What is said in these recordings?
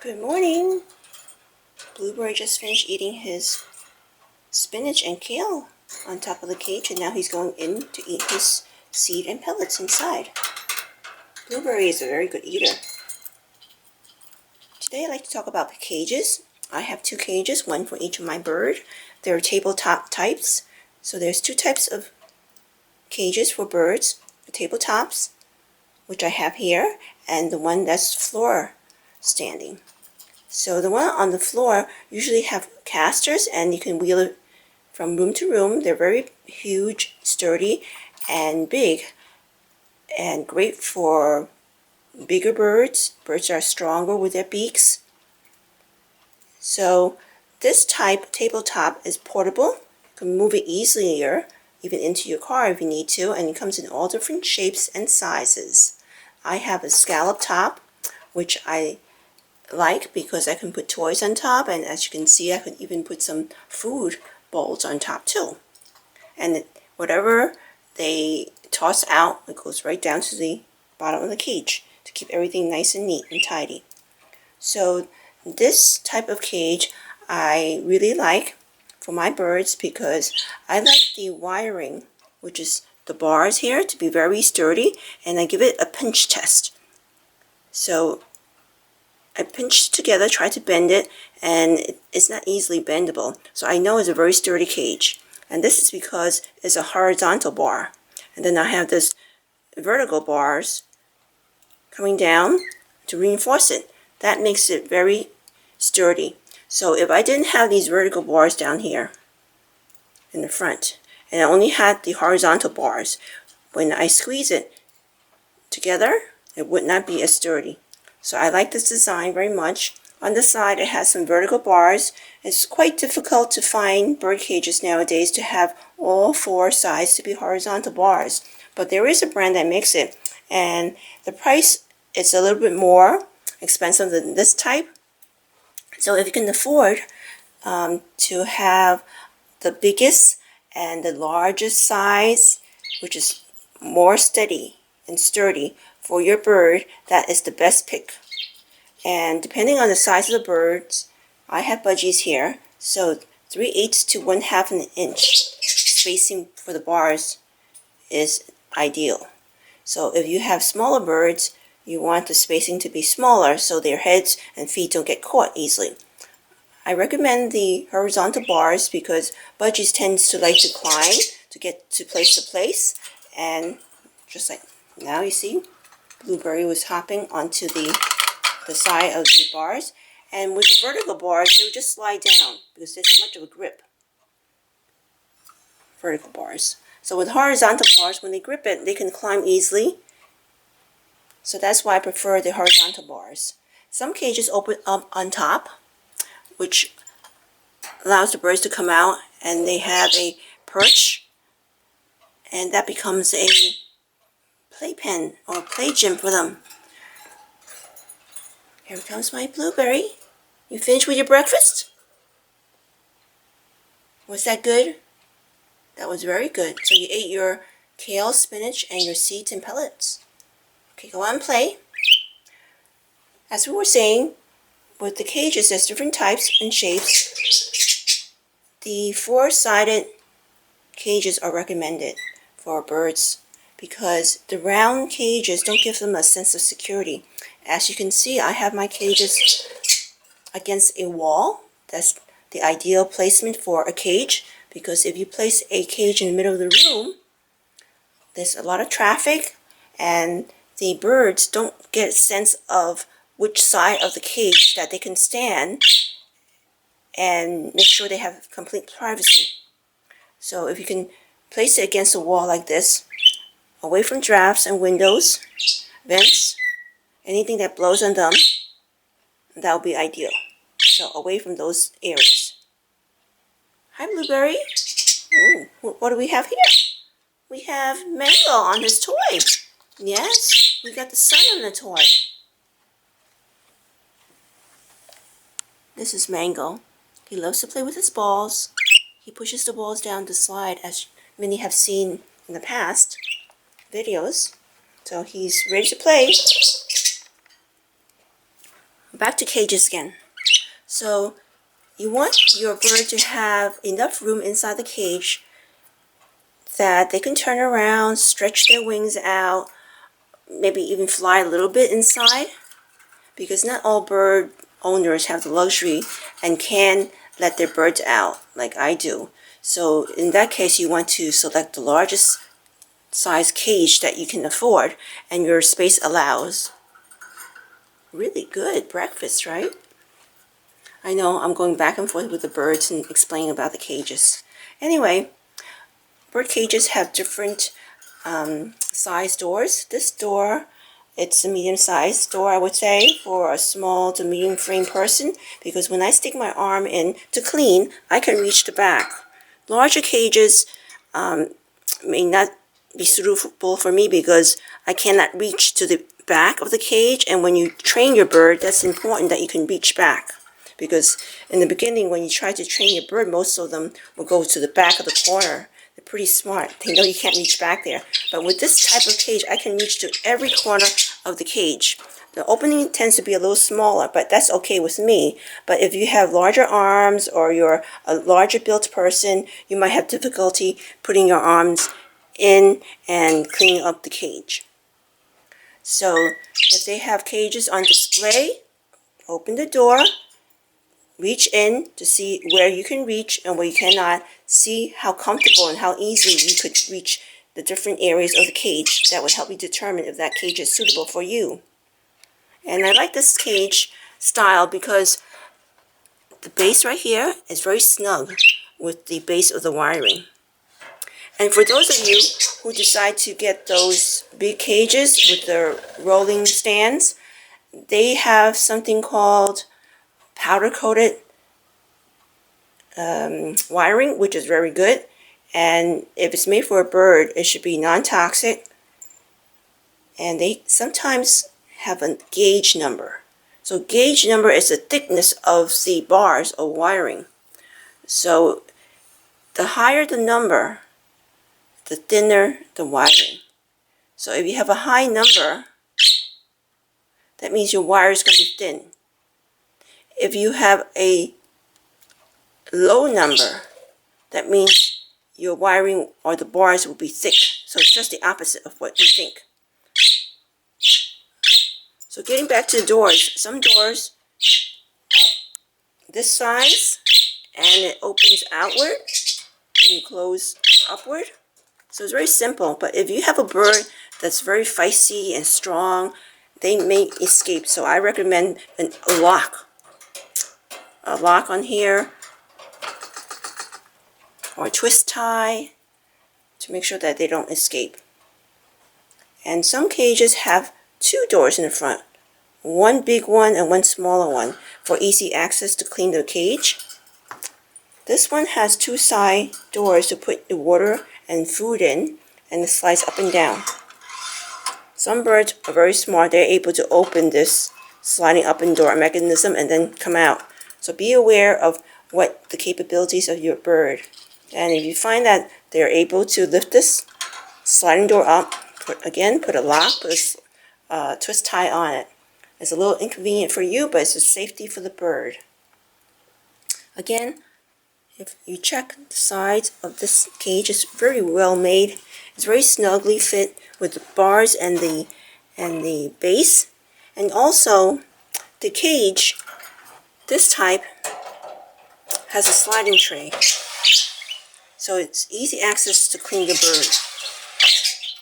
Good morning. Blueberry just finished eating his spinach and kale on top of the cage, and now he's going in to eat his seed and pellets inside. Blueberry is a very good eater. Today I'd like to talk about cages. I have 2 cages, one for each of my bird. They're tabletop types. So there's 2 types of cages for birds. The tabletops, which I have here, and the one that's floor standing. So the one on the floor usually have casters, and you can wheel it from room to room. They're very huge, sturdy, and big, and great for bigger birds. Birds are stronger with their beaks. So this type tabletop is portable. You can move it easier, even into your car if you need to, and it comes in all different shapes and sizes. I have a scallop top, which I like because I can put toys on top, and as you can see, I can even put some food bowls on top too. And whatever they toss out, it goes right down to the bottom of the cage to keep everything nice and neat and tidy. So this type of cage I really like for my birds because I like the wiring, which is the bars here, to be very sturdy, and I give it a pinch test. So I pinch it together, try to bend it, and it's not easily bendable. So I know it's a very sturdy cage. And this is because it's a horizontal bar. And then I have this vertical bars coming down to reinforce it. That makes it very sturdy. So if I didn't have these vertical bars down here in the front, and I only had the horizontal bars, when I squeeze it together, it would not be as sturdy. So I like this design very much. On the side it has some vertical bars. It's quite difficult to find bird cages nowadays to have all 4 sides to be horizontal bars. But there is a brand that makes it, and the price is a little bit more expensive than this type. So if you can afford to have the biggest and the largest size, which is more steady and sturdy for your bird, that is the best pick. And depending on the size of the birds, I have budgies here, so 3/8 to 1/2 inch spacing for the bars is ideal. So if you have smaller birds, you want the spacing to be smaller so their heads and feet don't get caught easily. I recommend the horizontal bars because budgies tends to like to climb to get to place, and just like now you see, Blueberry was hopping onto the side of the bars, and with the vertical bars they would just slide down because there's so much of a grip. Vertical bars. So with horizontal bars, when they grip it, they can climb easily. So that's why I prefer the horizontal bars. Some cages open up on top, which allows the birds to come out, and they have a perch, and that becomes a playpen or play gym for them. Here comes my Blueberry. You finished with your breakfast? Was that good? That was very good. So you ate your kale, spinach, and your seeds and pellets. Okay, go on and play. As we were saying, with the cages, there's different types and shapes. The 4-sided cages are recommended for birds because the round cages don't give them a sense of security. As you can see, I have my cages against a wall. That's the ideal placement for a cage, because if you place a cage in the middle of the room, there's a lot of traffic and the birds don't get a sense of which side of the cage that they can stand and make sure they have complete privacy. So if you can place it against a wall like this, away from drafts and windows, vents, anything that blows on them, that would be ideal. So away from those areas. Hi, Blueberry. Ooh, what do we have here? We have Mango on his toy. Yes, we got the sun on the toy. This is Mango. He loves to play with his balls. He pushes the balls down the slide, as many have seen in the past videos. So he's ready to play. Back to cages again. So you want your bird to have enough room inside the cage that they can turn around, stretch their wings out, maybe even fly a little bit inside, because not all bird owners have the luxury and can let their birds out like I do. So in that case, you want to select the largest size cage that you can afford and your space allows. Really good breakfast, right? I know I'm going back and forth with the birds and explaining about the cages. Anyway, bird cages have different size doors. This door, it's a medium-sized door, I would say, for a small to medium frame person, because when I stick my arm in to clean, I can reach the back. Larger cages may not be suitable for me because I cannot reach to the back of the cage, and when you train your bird, that's important that you can reach back. Because in the beginning, when you try to train your bird, most of them will go to the back of the corner. They're pretty smart. They know you can't reach back there. But with this type of cage, I can reach to every corner of the cage. The opening tends to be a little smaller, but that's okay with me. But if you have larger arms or you're a larger built person, you might have difficulty putting your arms in and cleaning up the cage. So if they have cages on display, open the door, reach in to see where you can reach and where you cannot. See how comfortable and how easily you could reach the different areas of the cage. That would help you determine if that cage is suitable for you. And I like this cage style because the base right here is very snug with the base of the wiring. And for those of you who decide to get those big cages with the rolling stands, they have something called powder-coated wiring, which is very good. And if it's made for a bird, it should be non-toxic. And they sometimes have a gauge number. So gauge number is the thickness of the bars of wiring. So the higher the number, the thinner the wiring. So if you have a high number, that means your wire is going to be thin. If you have a low number, that means your wiring or the bars will be thick. So it's just the opposite of what you think. So getting back to the doors, some doors are this size and it opens outward and you close upward. So it's very simple, but if you have a bird that's very feisty and strong, they may escape. So I recommend a lock. A lock on here, or a twist tie to make sure that they don't escape. And some cages have two doors in the front, one big one and one smaller one for easy access to clean the cage. This one has two side doors to put the water and food in, and it slides up and down. Some birds are very smart. They're able to open this sliding up and door mechanism and then come out. So be aware of what the capabilities of your bird. And if you find that they're able to lift this sliding door up, put a lock, put a twist tie on it. It's a little inconvenient for you, but it's a safety for the bird. Again, if you check the sides of this cage, it's very well made. It's very snugly fit with the bars and the base. And also, the cage, this type, has a sliding tray. So it's easy access to clean the bird.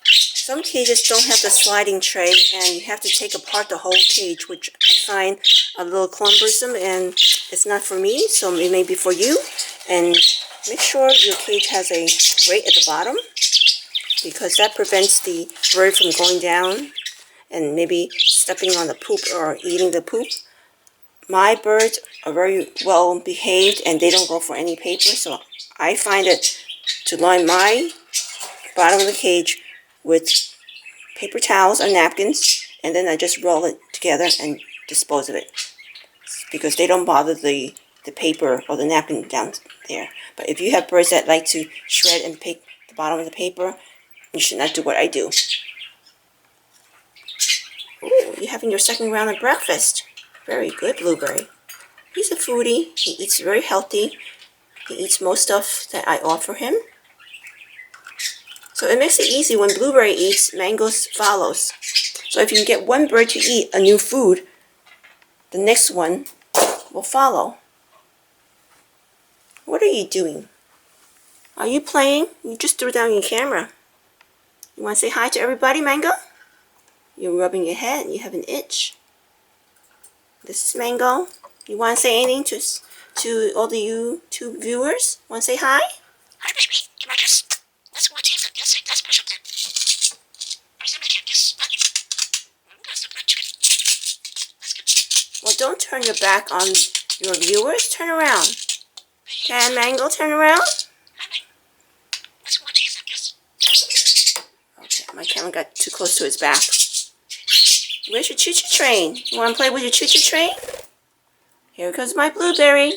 Some cages don't have the sliding tray and you have to take apart the whole cage, which I find a little cumbersome and it's not for me, so it may be for you. And make sure your cage has a grate at the bottom because that prevents the bird from going down and maybe stepping on the poop or eating the poop. My birds are very well behaved and they don't go for any paper, so I find it to line my bottom of the cage with paper towels or napkins, and then I just roll it together and dispose of it because they don't bother the paper or the napkin down there. But if you have birds that like to shred and pick the bottom of the paper, you should not do what I do. Ooh, you're having your second round of breakfast. Very good blueberry. He's a foodie. He eats very healthy. He eats most stuff that I offer him. So it makes it easy when blueberry eats, mangoes follows. So if you can get one bird to eat a new food, the next one will follow. What are you doing? Are you playing? You just threw down your camera. You want to say hi to everybody, Mango? You're rubbing your head. You have an itch. This is Mango. You want to say anything to all the YouTube viewers? Want to say hi? Hi, baby. Can I just... Let's go teeth. Let's push up there. Well, don't turn your back on your viewers. Turn around. Can Mango turn around? Okay, my camera got too close to his back. Where's your choo-choo train? You want to play with your choo-choo train? Here comes my blueberry.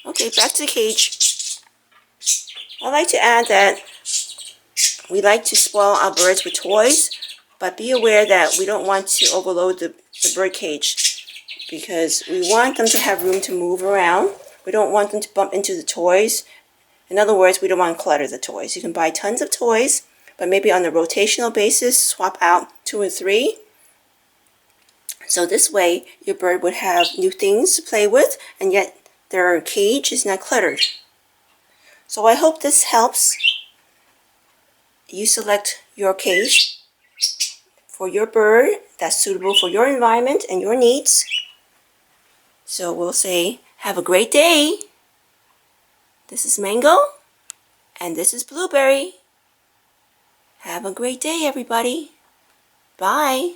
Okay, back to the cage. I'd like to add that we like to spoil our birds with toys, but be aware that we don't want to overload the bird cage because we want them to have room to move around. We don't want them to bump into the toys. In other words, we don't want to clutter the toys. You can buy tons of toys, but maybe on a rotational basis, swap out 2 or 3. So this way, your bird would have new things to play with, and yet their cage is not cluttered. So I hope this helps you select your cage for your bird that's suitable for your environment and your needs. So we'll say, have a great day. This is Mango, and this is Blueberry. Have a great day, everybody. Bye.